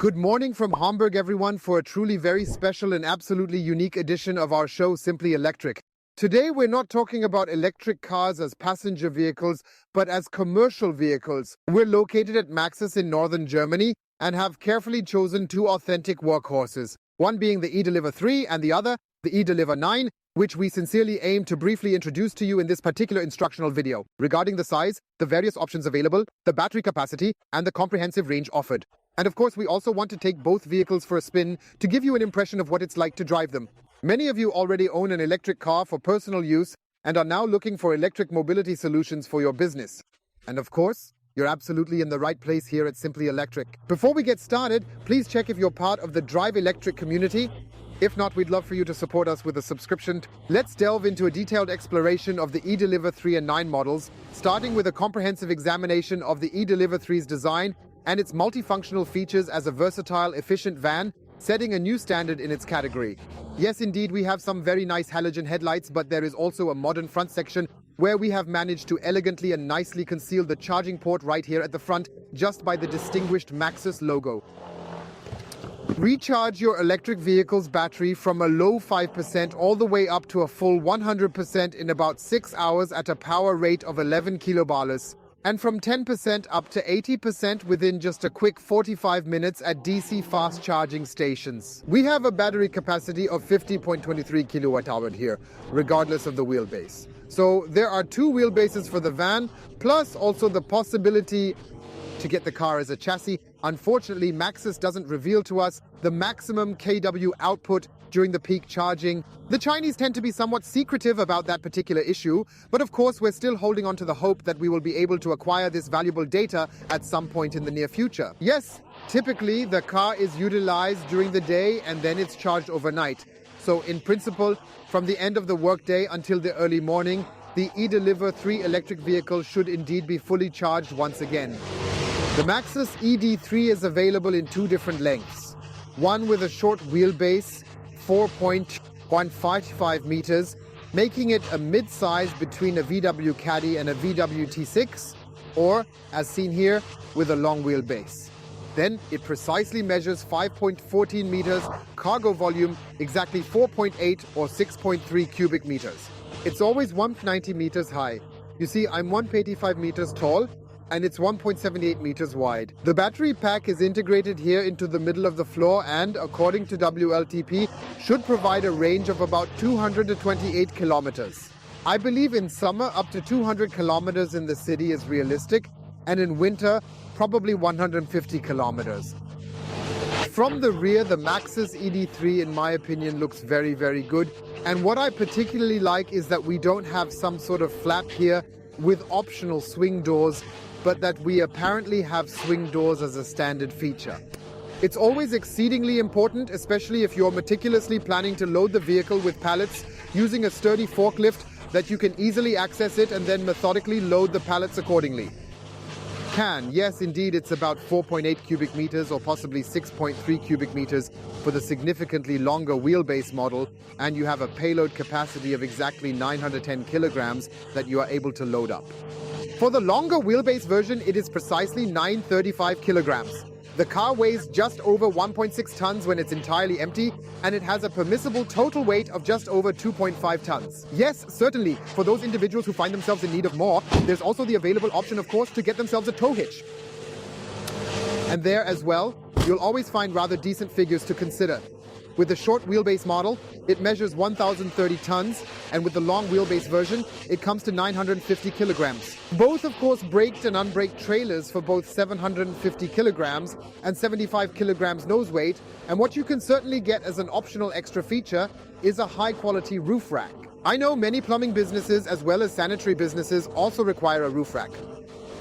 Good morning from Hamburg, everyone, for a truly very special and absolutely unique edition of our show, Simply Electric. Today, we're not talking about electric cars as passenger vehicles, but as commercial vehicles. We're located at Maxus in northern Germany and have carefully chosen two authentic workhorses, one being the e-Deliver 3 and the other, the e-Deliver 9, which we sincerely aim to briefly introduce to you in this particular instructional video, regarding the size, the various options available, the battery capacity, and the comprehensive range offered. And of course, we also want to take both vehicles for a spin to give you an impression of what it's like to drive them. Many of you already own an electric car for personal use and are now looking for electric mobility solutions for your business. And of course, you're absolutely in the right place here at Simply Electric. Before we get started, please check if you're part of the Drive Electric community. If not, we'd love for you to support us with a subscription. Let's delve into a detailed exploration of the e-Deliver 3 and 9 models, starting with a comprehensive examination of the e-Deliver 3's design and its multifunctional features as a versatile, efficient van, setting a new standard in its category. Yes, indeed, we have some very nice halogen headlights, but there is also a modern front section where we have managed to elegantly and nicely conceal the charging port right here at the front, just by the distinguished Maxus logo. Recharge your electric vehicle's battery from a low 5% all the way up to a full 100% in about 6 hours at a power rate of 11 kilobars, and from 10% up to 80% within just a quick 45 minutes at DC fast charging stations. We have a battery capacity of 50.23 kilowatt hour here, regardless of the wheelbase. So there are two wheelbases for the van, plus also the possibility to get the car as a chassis. Unfortunately, Maxus doesn't reveal to us the maximum kW output during the peak charging. The Chinese tend to be somewhat secretive about that particular issue, but of course we're still holding on to the hope that we will be able to acquire this valuable data at some point in the near future. Yes, typically the car is utilized during the day and then it's charged overnight. So in principle, from the end of the workday until the early morning, the e-Deliver 3 electric vehicle should indeed be fully charged once again. The Maxus ED3 is available in two different lengths. One with a short wheelbase, 4.155 meters, making it a mid-size between a VW Caddy and a VW T6, or, as seen here, with a long wheelbase. Then it precisely measures 5.14 meters, cargo volume exactly 4.8 or 6.3 cubic meters. It's always 190 meters high. You see, I'm 185 meters tall, and it's 1.78 meters wide. The battery pack is integrated here into the middle of the floor and, according to WLTP, should provide a range of about 228 kilometers. I believe in summer up to 200 kilometers in the city is realistic, and in winter probably 150 kilometers. From the rear, the Maxus ED3 in my opinion looks very, very good, and what I particularly like is that we don't have some sort of flap here with optional swing doors, but that we apparently have swing doors as a standard feature. It's always exceedingly important, especially if you're meticulously planning to load the vehicle with pallets using a sturdy forklift, that you can easily access it and then methodically load the pallets accordingly. Yes, indeed, it's about 4.8 cubic meters or possibly 6.3 cubic meters for the significantly longer wheelbase model, and you have a payload capacity of exactly 910 kilograms that you are able to load up. For the longer wheelbase version, it is precisely 935 kilograms. The car weighs just over 1.6 tons when it's entirely empty, and it has a permissible total weight of just over 2.5 tons. Yes, certainly, for those individuals who find themselves in need of more, there's also the available option, of course, to get themselves a tow hitch. And there as well, you'll always find rather decent figures to consider. With the short wheelbase model, it measures 1,030 tons, and with the long wheelbase version, it comes to 950 kilograms. Both, of course, braked and unbraked trailers for both 750 kilograms and 75 kilograms nose weight, and what you can certainly get as an optional extra feature is a high-quality roof rack. I know many plumbing businesses as well as sanitary businesses also require a roof rack.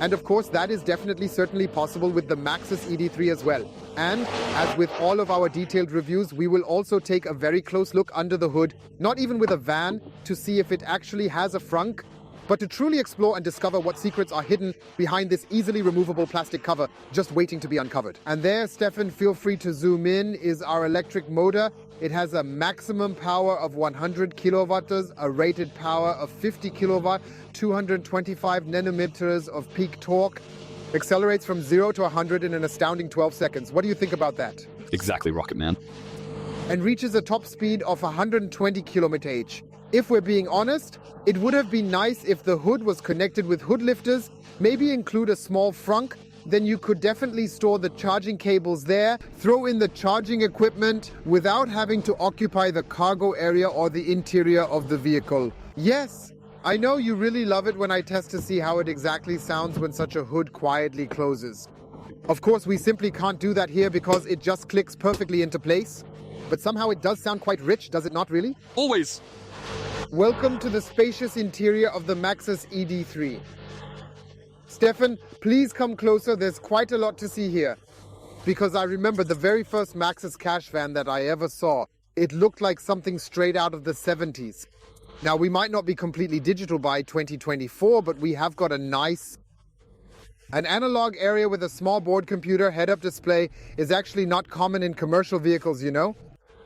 And of course, that is definitely certainly possible with the Maxus ED3 as well. And as with all of our detailed reviews, we will also take a very close look under the hood, not even with a van, to see if it actually has a frunk, but to truly explore and discover what secrets are hidden behind this easily removable plastic cover, just waiting to be uncovered. And there, Stefan, feel free to zoom in, is our electric motor. It has a maximum power of 100 kilowatts, a rated power of 50 kilowatt, 225 nanometers of peak torque, Accelerates from 0 to 100 in an astounding 12 seconds. What do you think about that? Exactly, Rocket Man. And reaches a top speed of 120 km/h. If we're being honest, it would have been nice if the hood was connected with hood lifters, maybe include a small frunk, then you could definitely store the charging cables there, throw in the charging equipment without having to occupy the cargo area or the interior of the vehicle. Yes, I know you really love it when I test to see how it exactly sounds when such a hood quietly closes. Of course, we simply can't do that here because it just clicks perfectly into place. But somehow it does sound quite rich, does it not really? Always. Welcome to the spacious interior of the Maxus ED3. Stefan, please come closer. There's quite a lot to see here. Because I remember the very first Maxus cash van that I ever saw. It looked like something straight out of the 70s. Now, we might not be completely digital by 2024, but we have got an analog area with a small board computer head-up display is actually not common in commercial vehicles, you know?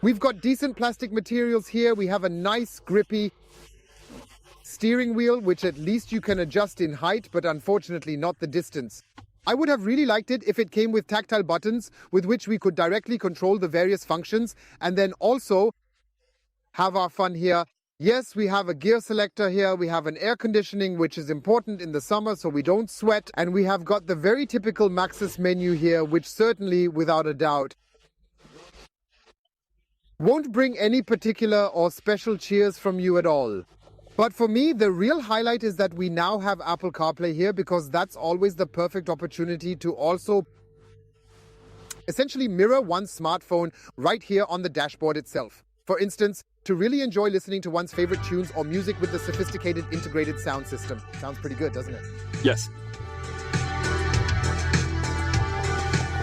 We've got decent plastic materials here. We have a nice grippy steering wheel, which at least you can adjust in height, but unfortunately not the distance. I would have really liked it if it came with tactile buttons with which we could directly control the various functions and then also have our fun here. Yes, we have a gear selector here, we have an air conditioning, which is important in the summer so we don't sweat, and we have got the very typical Maxus menu here, which certainly, without a doubt, won't bring any particular or special cheers from you at all. But for me, the real highlight is that we now have Apple CarPlay here because that's always the perfect opportunity to also essentially mirror one's smartphone right here on the dashboard itself. For instance, to really enjoy listening to one's favorite tunes or music with the sophisticated integrated sound system. Sounds pretty good, doesn't it? Yes.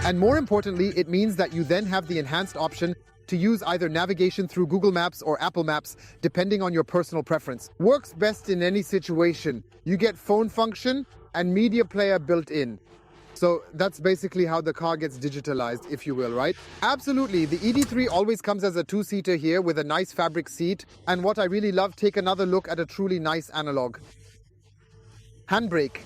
And more importantly, it means that you then have the enhanced option to use either navigation through Google Maps or Apple Maps, depending on your personal preference. Works best in any situation. You get phone function and media player built in. So that's basically how the car gets digitalized, if you will, right? Absolutely. The ED3 always comes as a two-seater here with a nice fabric seat. And what I really love, take another look at a truly nice analog. Handbrake.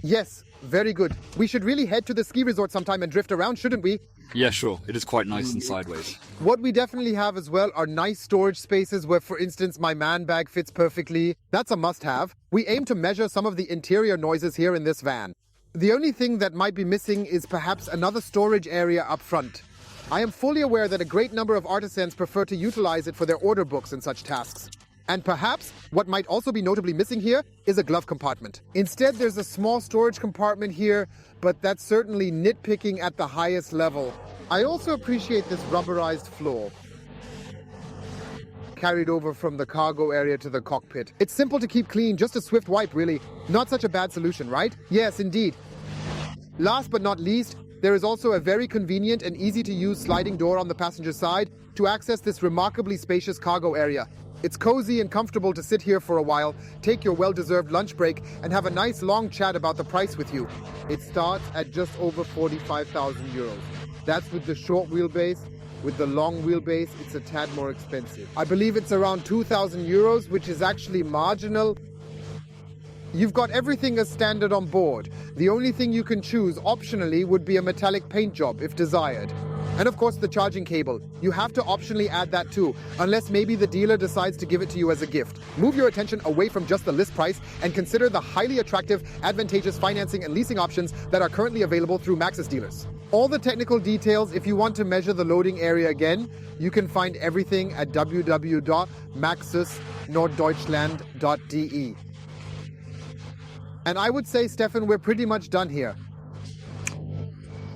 Yes, very good. We should really head to the ski resort sometime and drift around, shouldn't we? Yeah, sure. It is quite nice and sideways. What we definitely have as well are nice storage spaces where, for instance, my man bag fits perfectly. That's a must-have. We aim to measure some of the interior noises here in this van. The only thing that might be missing is perhaps another storage area up front. I am fully aware that a great number of artisans prefer to utilize it for their order books and such tasks. And perhaps what might also be notably missing here is a glove compartment. Instead, there's a small storage compartment here, but that's certainly nitpicking at the highest level. I also appreciate this rubberized floor, carried over from the cargo area to the cockpit. It's simple to keep clean, just a swift wipe, really. Not such a bad solution, right? Yes, indeed. Last but not least, there is also a very convenient and easy to use sliding door on the passenger side to access this remarkably spacious cargo area. It's cozy and comfortable to sit here for a while, take your well-deserved lunch break, and have a nice long chat about the price with you. It starts at just over 45,000 euros. That's with the short wheelbase. With the long wheelbase, it's a tad more expensive. I believe it's around 2,000 euros, which is actually marginal. You've got everything as standard on board. The only thing you can choose optionally would be a metallic paint job if desired. And of course the charging cable. You have to optionally add that too, unless maybe the dealer decides to give it to you as a gift. Move your attention away from just the list price and consider the highly attractive, advantageous financing and leasing options that are currently available through Maxus dealers. All the technical details, if you want to measure the loading area again, you can find everything at www.maxusnorddeutschland.de. And I would say, Stefan, we're pretty much done here.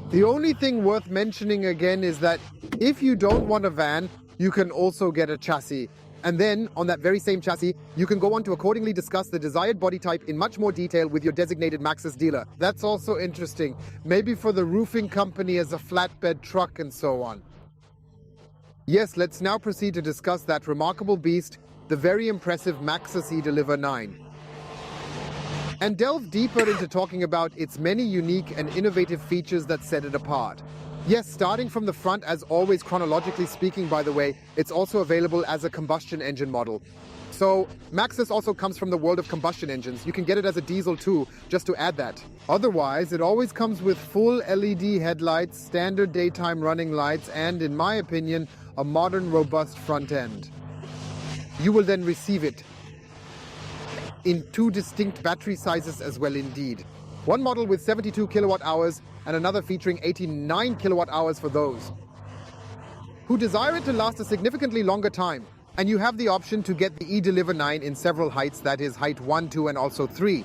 The only thing worth mentioning again is that if you don't want a van, you can also get a chassis. And then, on that very same chassis, you can go on to accordingly discuss the desired body type in much more detail with your designated Maxus dealer. That's also interesting. Maybe for the roofing company as a flatbed truck and so on. Yes, let's now proceed to discuss that remarkable beast, the very impressive Maxus eDeliver 9. And delve deeper into talking about its many unique and innovative features that set it apart. Yes, starting from the front, as always, chronologically speaking, by the way, it's also available as a combustion engine model. So Maxus also comes from the world of combustion engines. You can get it as a diesel too, just to add that. Otherwise, it always comes with full LED headlights, standard daytime running lights, and, in my opinion, a modern, robust front end. You will then receive it in two distinct battery sizes as well indeed. One model with 72 kilowatt hours and another featuring 89 kilowatt hours for those who desire it to last a significantly longer time. And you have the option to get the eDeliver 9 in several heights, that is height 1, 2 and also 3.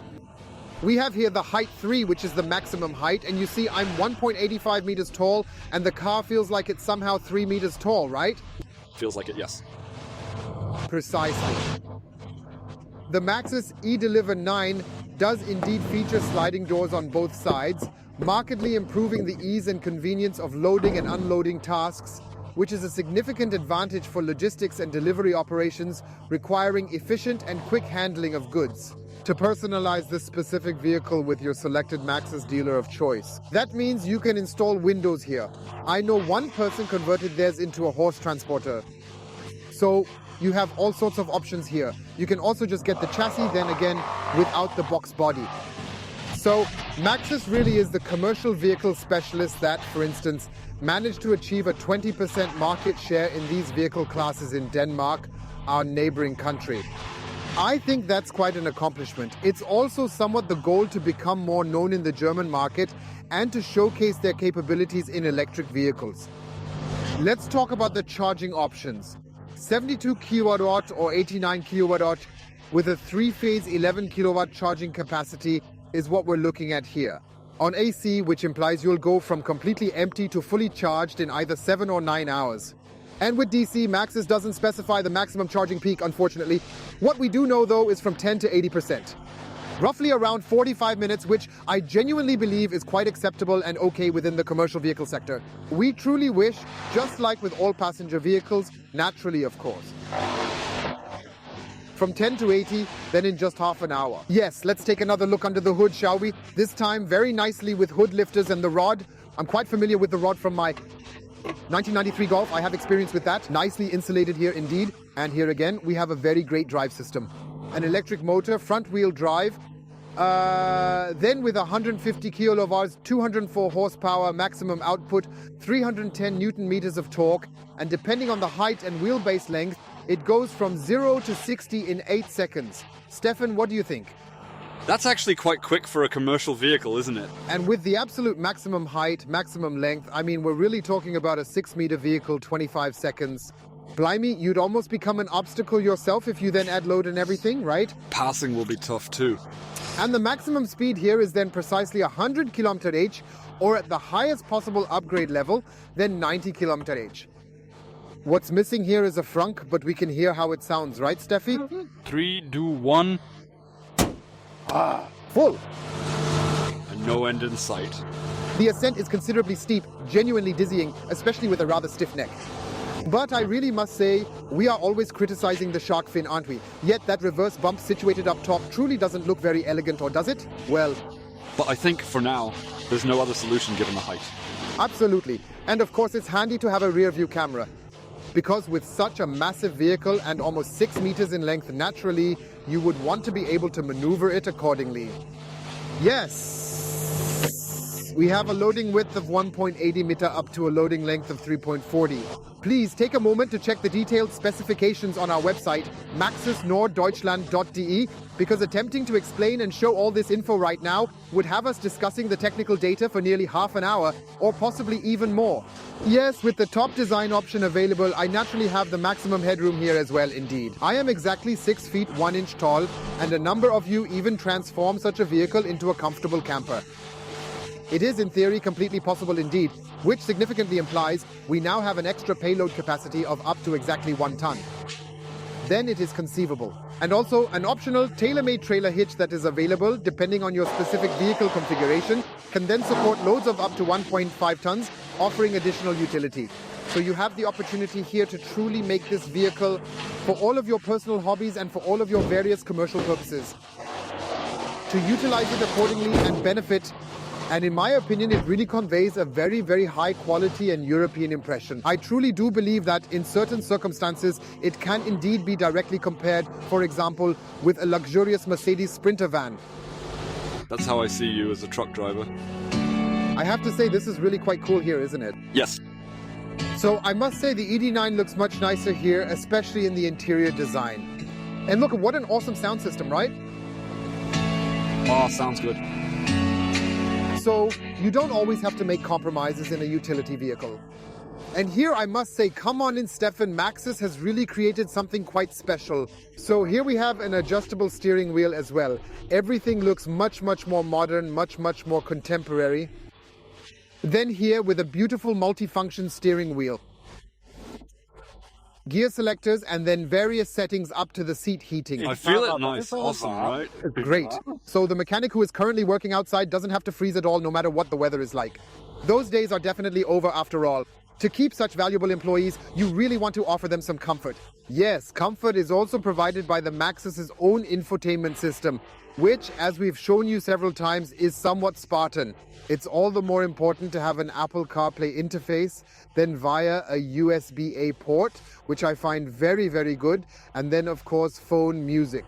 We have here the height 3, which is the maximum height, and you see I'm 1.85 meters tall and the car feels like it's somehow 3 meters tall, right? Feels like it, yes. Precisely. The Maxus eDeliver 9 does indeed feature sliding doors on both sides, markedly improving the ease and convenience of loading and unloading tasks, which is a significant advantage for logistics and delivery operations requiring efficient and quick handling of goods. To personalize this specific vehicle with your selected Maxus dealer of choice. That means you can install windows here. I know one person converted theirs into a horse transporter. So you have all sorts of options here. You can also just get the chassis then again without the box body. So Maxus really is the commercial vehicle specialist that, for instance, managed to achieve a 20% market share in these vehicle classes in Denmark, our neighboring country. I think that's quite an accomplishment. It's also somewhat the goal to become more known in the German market and to showcase their capabilities in electric vehicles. Let's talk about the charging options. 72 kilowatt or 89 kilowatt with a 3-phase 11 kilowatt charging capacity is what we're looking at here. On AC, which implies you'll go from completely empty to fully charged in either 7 or 9 hours. And with DC, Maxus doesn't specify the maximum charging peak, unfortunately. What we do know, though, is from 10 to 80%. Roughly around 45 minutes, which I genuinely believe is quite acceptable and okay within the commercial vehicle sector. We truly wish, just like with all passenger vehicles, naturally, of course. From 10 to 80, then in just half an hour. Yes, let's take another look under the hood, shall we? This time very nicely with hood lifters and the rod. I'm quite familiar with the rod from my 1993 Golf. I have experience with that. Nicely insulated here indeed. And here again, we have a very great drive system. An electric motor, front wheel drive. Then with 150 kilowatts, 204 horsepower, maximum output, 310 Newton meters of torque. And depending on the height and wheelbase length, it goes from 0 to 60 in 8 seconds. Stefan, what do you think? That's actually quite quick for a commercial vehicle, isn't it? And with the absolute maximum height, maximum length, I mean, we're really talking about a 6-meter vehicle, 25 seconds. Blimey, you'd almost become an obstacle yourself if you then add load and everything, right? Passing will be tough too. And the maximum speed here is then precisely 100 km/h, or at the highest possible upgrade level, then 90 km/h. What's missing here is a frunk, but we can hear how it sounds, right, Steffi? 3, 2, 1. Full. And no end in sight. The ascent is considerably steep, genuinely dizzying, especially with a rather stiff neck. But I really must say, we are always criticizing the shark fin, aren't we? Yet that reverse bump situated up top truly doesn't look very elegant, or does it? Well, But I think, for now, there's no other solution given the height. absolutely. And of course, it's handy to have a rear view camera. Because with such a massive vehicle and almost 6 meters in length, naturally, you would want to be able to maneuver it accordingly. Yes! We have a loading width of 1.80 meter up to a loading length of 3.40. Please take a moment to check the detailed specifications on our website, maxusnorddeutschland.de, because attempting to explain and show all this info right now would have us discussing the technical data for nearly half an hour, or possibly even more. Yes, with the top design option available, I naturally have the maximum headroom here as well indeed. I am exactly 6 feet 1 inch tall, and a number of you even transform such a vehicle into a comfortable camper. It is in theory completely possible indeed, which significantly implies we now have an extra payload capacity of up to exactly 1 ton. Then it is conceivable. And also an optional tailor-made trailer hitch that is available depending on your specific vehicle configuration can then support loads of up to 1.5 tons, offering additional utility. So you have the opportunity here to truly make this vehicle for all of your personal hobbies and for all of your various commercial purposes. To utilize it accordingly and benefit And in my opinion, it really conveys a very, very high quality and European impression. I truly do believe that in certain circumstances, it can indeed be directly compared, for example, with a luxurious Mercedes Sprinter van. That's how I see you as a truck driver. I have to say, this is really quite cool here, isn't it? Yes. So I must say the ED9 looks much nicer here, especially in the interior design. And look, what an awesome sound system, right? Oh, sounds good. So you don't always have to make compromises in a utility vehicle. And here I must say, come on in, Stefan, Maxus has really created something quite special. So here we have an adjustable steering wheel as well. Everything looks much, much more modern, much, much more contemporary. Then here with a beautiful multifunction steering wheel. Gear selectors and then various settings up to the seat heating. I feel it nice. Awesome, right? Great. So the mechanic who is currently working outside doesn't have to freeze at all, no matter what the weather is like. Those days are definitely over after all. To keep such valuable employees, you really want to offer them some comfort. Yes, comfort is also provided by the Maxus' own infotainment system, which, as we've shown you several times, is somewhat Spartan. It's all the more important to have an Apple CarPlay interface, then via a USB-A port, which I find very, very good, and then, of course, phone music.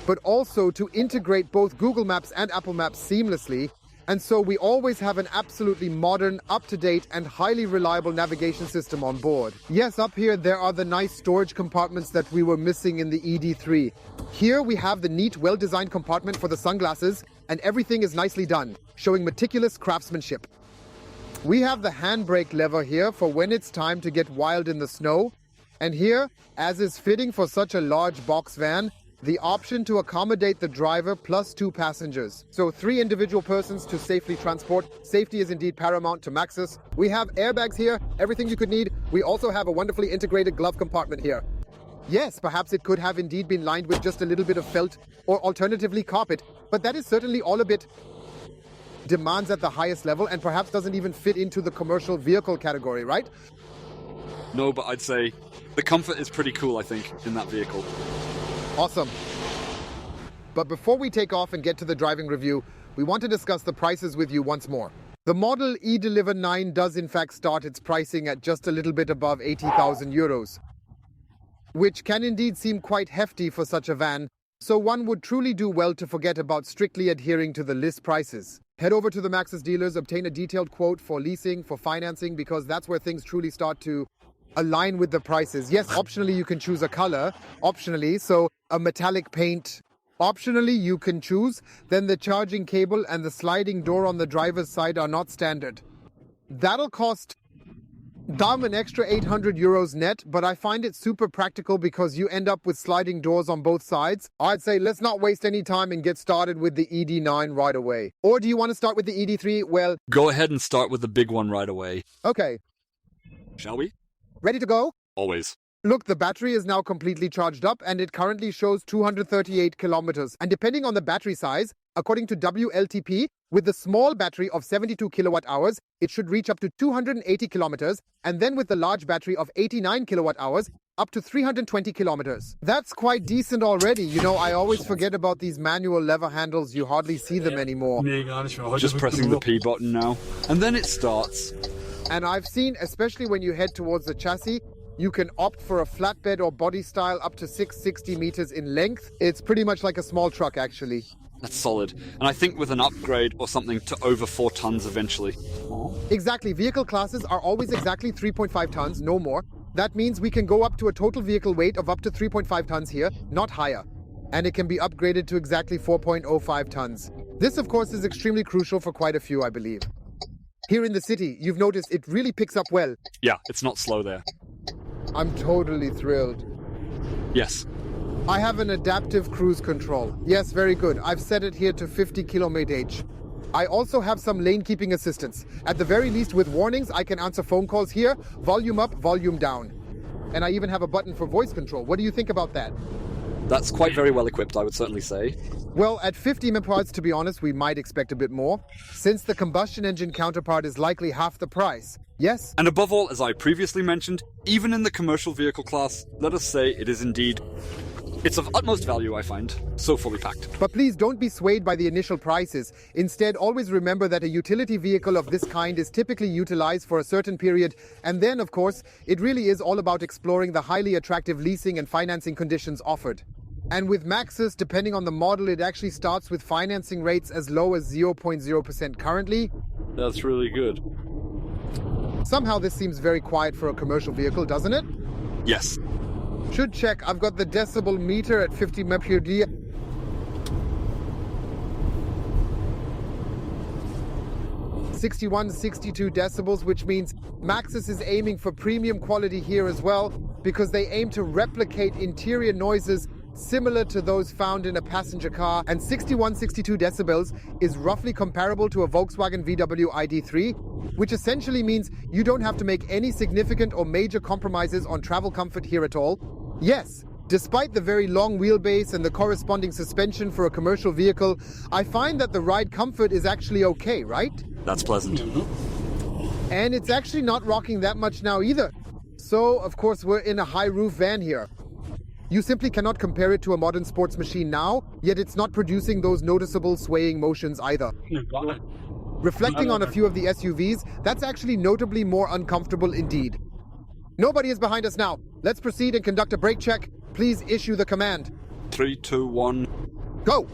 But also to integrate both Google Maps and Apple Maps seamlessly, and so we always have an absolutely modern, up-to-date, and highly reliable navigation system on board. Yes, up here there are the nice storage compartments that we were missing in the ED3. Here we have the neat, well-designed compartment for the sunglasses, and everything is nicely done, showing meticulous craftsmanship. We have the handbrake lever here for when it's time to get wild in the snow. And here, as is fitting for such a large box van, the option to accommodate the driver plus 2 passengers. So 3 individual persons to safely transport. Safety is indeed paramount to Maxus. We have airbags here, everything you could need. We also have a wonderfully integrated glove compartment here. Yes, perhaps it could have indeed been lined with just a little bit of felt or alternatively carpet, but that is certainly all a bit demands at the highest level and perhaps doesn't even fit into the commercial vehicle category, right? No, but I'd say the comfort is pretty cool, I think, in that vehicle. Awesome. But before we take off and get to the driving review, we want to discuss the prices with you once more. The Model E Deliver 9 does in fact start its pricing at just a little bit above 80,000 euros, which can indeed seem quite hefty for such a van, so one would truly do well to forget about strictly adhering to the list prices. Head over to the Maxus dealers, obtain a detailed quote for leasing, for financing, because that's where things truly start to align with the prices. Yes, optionally you can choose a color, optionally, so a metallic paint. Optionally you can choose, then the charging cable and the sliding door on the driver's side are not standard. That'll cost an extra 800 euros net, but I find it super practical because you end up with sliding doors on both sides. I'd say let's not waste any time and get started with the ED9 right away. Or do you want to start with the ED3? Well, go ahead and start with the big one right away. Okay. Shall we? Ready to go? Always. Look, the battery is now completely charged up and it currently shows 238 kilometers. And depending on the battery size, according to WLTP, with the small battery of 72 kilowatt hours, it should reach up to 280 kilometers, and then with the large battery of 89 kilowatt hours, up to 320 kilometers. That's quite decent already. You know, I always forget about these manual lever handles. You hardly see them anymore. Just pressing the P button now. And then it starts. And I've seen, especially when you head towards the chassis, you can opt for a flatbed or body style up to 660 meters in length. It's pretty much like a small truck, actually. That's solid. And I think with an upgrade or something to over 4 tons eventually. Exactly. Vehicle classes are always exactly 3.5 tons, no more. That means we can go up to a total vehicle weight of up to 3.5 tons here, not higher. And it can be upgraded to exactly 4.05 tons. This, of course, is extremely crucial for quite a few, I believe. Here in the city, you've noticed it really picks up well. Yeah, it's not slow there. I'm totally thrilled. Yes. I have an adaptive cruise control. Yes, very good. I've set it here to 50 km/h. I also have some lane keeping assistance. At the very least, with warnings, I can answer phone calls here, volume up, volume down. And I even have a button for voice control. What do you think about that? That's quite very well equipped, I would certainly say. Well, at 50 mph, to be honest, we might expect a bit more, since the combustion engine counterpart is likely half the price. Yes? And above all, as I previously mentioned, even in the commercial vehicle class, let us say it is indeed It's of utmost value, I find. So fully packed. But please don't be swayed by the initial prices. Instead, always remember that a utility vehicle of this kind is typically utilized for a certain period. And then, of course, it really is all about exploring the highly attractive leasing and financing conditions offered. And with Maxus, depending on the model, it actually starts with financing rates as low as 0.0% currently. That's really good. Somehow this seems very quiet for a commercial vehicle, doesn't it? Yes. Should check. I've got the decibel meter at 50 mpd. (61, 62 decibels, which means Maxus is aiming for premium quality here as well, because they aim to replicate interior noises similar to those found in a passenger car, and 61, 62 decibels is roughly comparable to a Volkswagen VW ID3, which essentially means you don't have to make any significant or major compromises on travel comfort here at all. Yes, despite the very long wheelbase and the corresponding suspension for a commercial vehicle, I find that the ride comfort is actually okay, right? That's pleasant. And it's actually not rocking that much now either. So, of course, we're in a high-roof van here. You simply cannot compare it to a modern sports machine now, yet it's not producing those noticeable swaying motions either. Reflecting on a few of the SUVs, that's actually notably more uncomfortable indeed. Nobody is behind us now. Let's proceed and conduct a brake check. Please issue the command. 3, 2, 1. Go!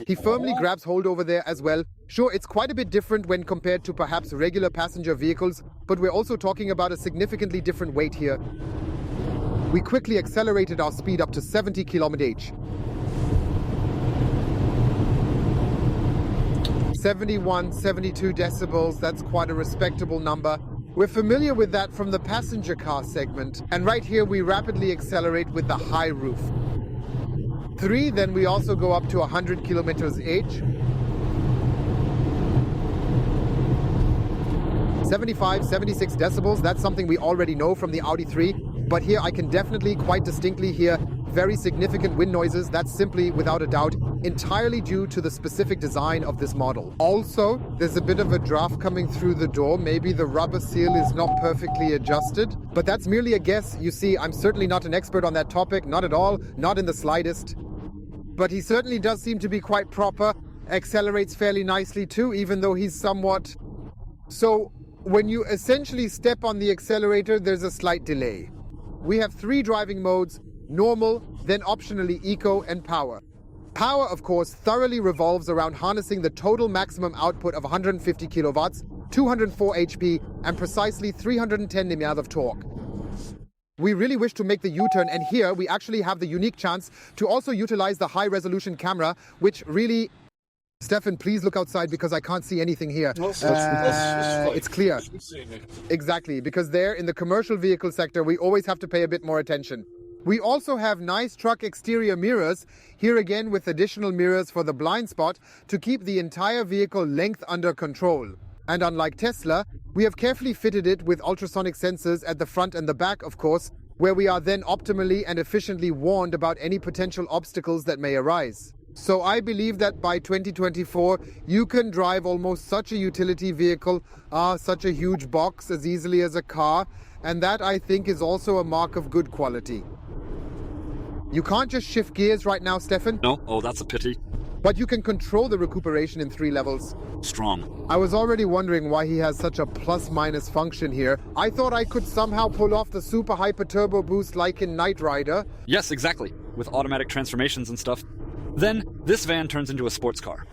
He firmly grabs hold over there as well. Sure, it's quite a bit different when compared to perhaps regular passenger vehicles, but we're also talking about a significantly different weight here. We quickly accelerated our speed up to 70 km/h. 71, 72 decibels, that's quite a respectable number. We're familiar with that from the passenger car segment. And right here we rapidly accelerate with the high roof. 3, then we also go up to 100 km/h. 75, 76 decibels, that's something we already know from the Audi 3, but here I can definitely quite distinctly hear very significant wind noises. That's simply, without a doubt, entirely due to the specific design of this model. Also, there's a bit of a draft coming through the door. Maybe the rubber seal is not perfectly adjusted, but that's merely a guess. You see, I'm certainly not an expert on that topic, not at all, not in the slightest. But he certainly does seem to be quite proper, accelerates fairly nicely too, even though he's somewhat... So, when you essentially step on the accelerator, there's a slight delay. We have 3 driving modes: normal, then optionally eco and power. Power, of course, thoroughly revolves around harnessing the total maximum output of 150 kilowatts, 204 HP, and precisely 310 Nm of torque. We really wish to make the U-turn, and here we actually have the unique chance to also utilize the high-resolution camera, which really... Stefan, please look outside because I can't see anything here. It's clear. Exactly, because there in the commercial vehicle sector, we always have to pay a bit more attention. We also have nice truck exterior mirrors, here again with additional mirrors for the blind spot to keep the entire vehicle length under control. And unlike Tesla, we have carefully fitted it with ultrasonic sensors at the front and the back, of course, where we are then optimally and efficiently warned about any potential obstacles that may arise. So I believe that by 2024, you can drive almost such a utility vehicle, such a huge box, as easily as a car, and that I think is also a mark of good quality. You can't just shift gears right now, Stefan. No? Oh, that's a pity. But you can control the recuperation in 3 levels. Strong. I was already wondering why he has such a plus-minus function here. I thought I could somehow pull off the super hyper turbo boost like in Knight Rider. Yes, exactly. With automatic transformations and stuff. Then, this van turns into a sports car.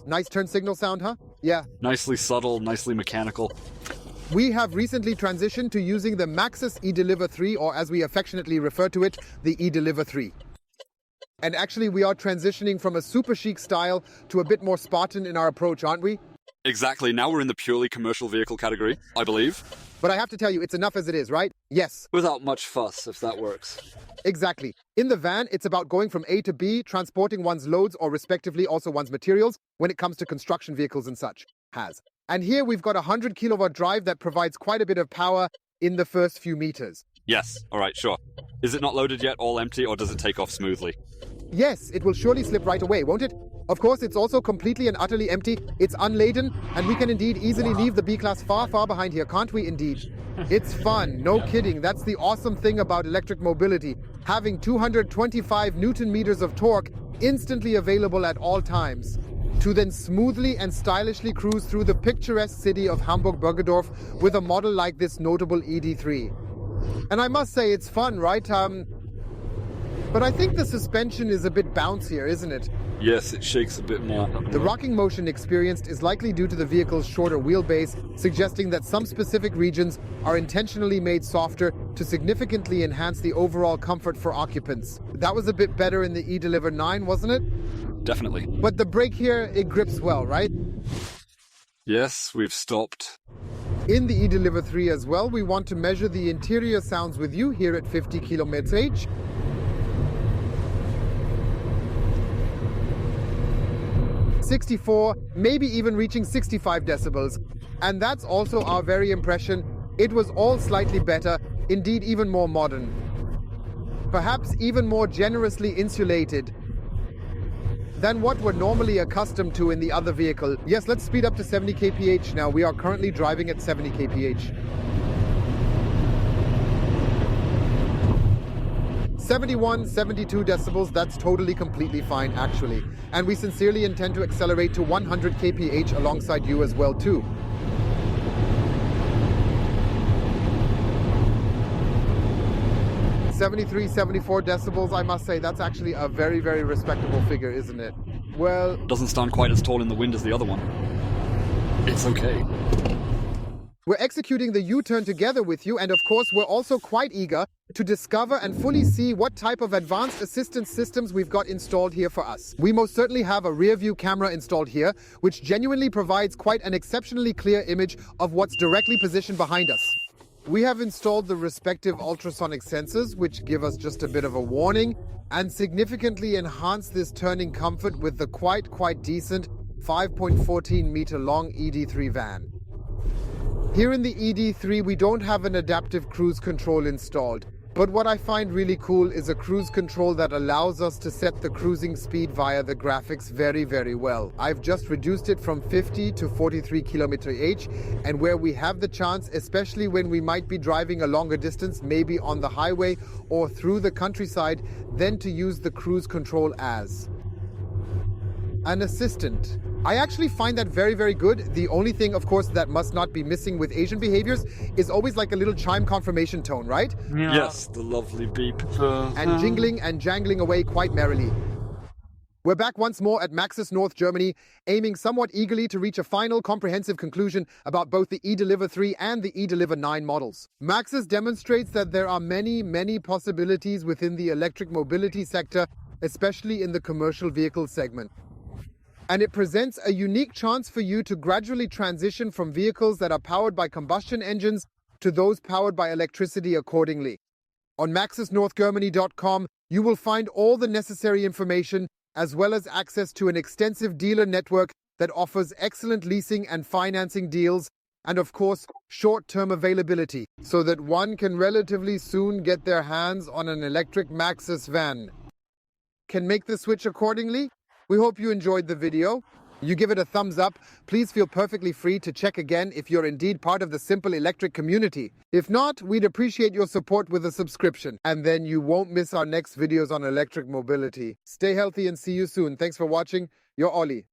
Nice turn signal sound, huh? Yeah. Nicely subtle, nicely mechanical. We have recently transitioned to using the Maxus eDeliver 3, or as we affectionately refer to it, the eDeliver 3. And actually, we are transitioning from a super chic style to a bit more Spartan in our approach, aren't we? Exactly. Now we're in the purely commercial vehicle category, I believe. But I have to tell you, it's enough as it is, right? Yes. Without much fuss, if that works. Exactly. In the van, it's about going from A to B, transporting one's loads or respectively also one's materials when it comes to construction vehicles and such. And here we've got a 100 kilowatt drive that provides quite a bit of power in the first few meters. Yes. All right, sure. Is it not loaded yet, all empty, or does it take off smoothly? Yes, it will surely slip right away, won't it? Of course, it's also completely and utterly empty. It's unladen, and we can indeed easily leave the B-Class far, far behind here, can't we indeed? It's fun, no kidding. That's the awesome thing about electric mobility. Having 225 Newton meters of torque instantly available at all times, to then smoothly and stylishly cruise through the picturesque city of Hamburg-Bergedorf with a model like this notable ED3. And I must say, it's fun, right? But I think the suspension is a bit bouncier, isn't it? Yes, it shakes a bit more. The rocking motion experienced is likely due to the vehicle's shorter wheelbase, suggesting that some specific regions are intentionally made softer to significantly enhance the overall comfort for occupants. That was a bit better in the eDeliver 9, wasn't it? Definitely. But the brake here, it grips well, right? Yes, we've stopped. In the eDeliver 3 as well, we want to measure the interior sounds with you here at 50 km/h. 64, maybe even reaching 65 decibels. And that's also our very impression. It was all slightly better, indeed even more modern. Perhaps even more generously insulated than what we're normally accustomed to in the other vehicle. Yes, let's speed up to 70 kph now. We are currently driving at 70 kph. 71, 72 decibels, that's totally completely fine actually. And we sincerely intend to accelerate to 100 kph alongside you as well too. "73, 74 decibels, I must say, that's actually a very, very respectable figure, isn't it? Well, Doesn't stand quite as tall in the wind as the other one. It's okay. we're executing the U-turn together with you, and of course we're also quite eager to discover and fully see what type of advanced assistance systems we've got installed here for us. We most certainly have a rear-view camera installed here, which genuinely provides quite an exceptionally clear image of what's directly positioned behind us. We have installed the respective ultrasonic sensors, which give us just a bit of a warning and significantly enhance this turning comfort with the quite decent 5.14 meter long ED3 van. Here in the ED3, we don't have an adaptive cruise control installed, but what I find really cool is a cruise control that allows us to set the cruising speed via the graphics very well. I've just reduced it from 50 to 43 km/h, and where we have the chance, especially when we might be driving a longer distance, maybe on the highway or through the countryside, then to use the cruise control as an assistant. I actually find that very good. The only thing, of course, that must not be missing with Asian behaviors is always like a little chime confirmation tone, right? Yeah. Yes, the lovely beep. And jingling and jangling away quite merrily. We're back once more at Maxus, North Germany, aiming somewhat eagerly to reach a final comprehensive conclusion about both the eDeliver 3 and the eDeliver 9 models. Maxus demonstrates that there are many possibilities within the electric mobility sector, especially in the commercial vehicle segment. And it presents a unique chance for you to gradually transition from vehicles that are powered by combustion engines to those powered by electricity accordingly. On maxusnorthgermany.com, you will find all the necessary information as well as access to an extensive dealer network that offers excellent leasing and financing deals and, of course, short-term availability so that one can relatively soon get their hands on an electric Maxus van. Can make the switch accordingly? We hope you enjoyed the video. You give it a thumbs up. Please feel perfectly free to check again if you're indeed part of the Simple Electric community. If not, we'd appreciate your support with a subscription. And then you won't miss our next videos on electric mobility. Stay healthy and see you soon. Thanks for watching. Your Ollie.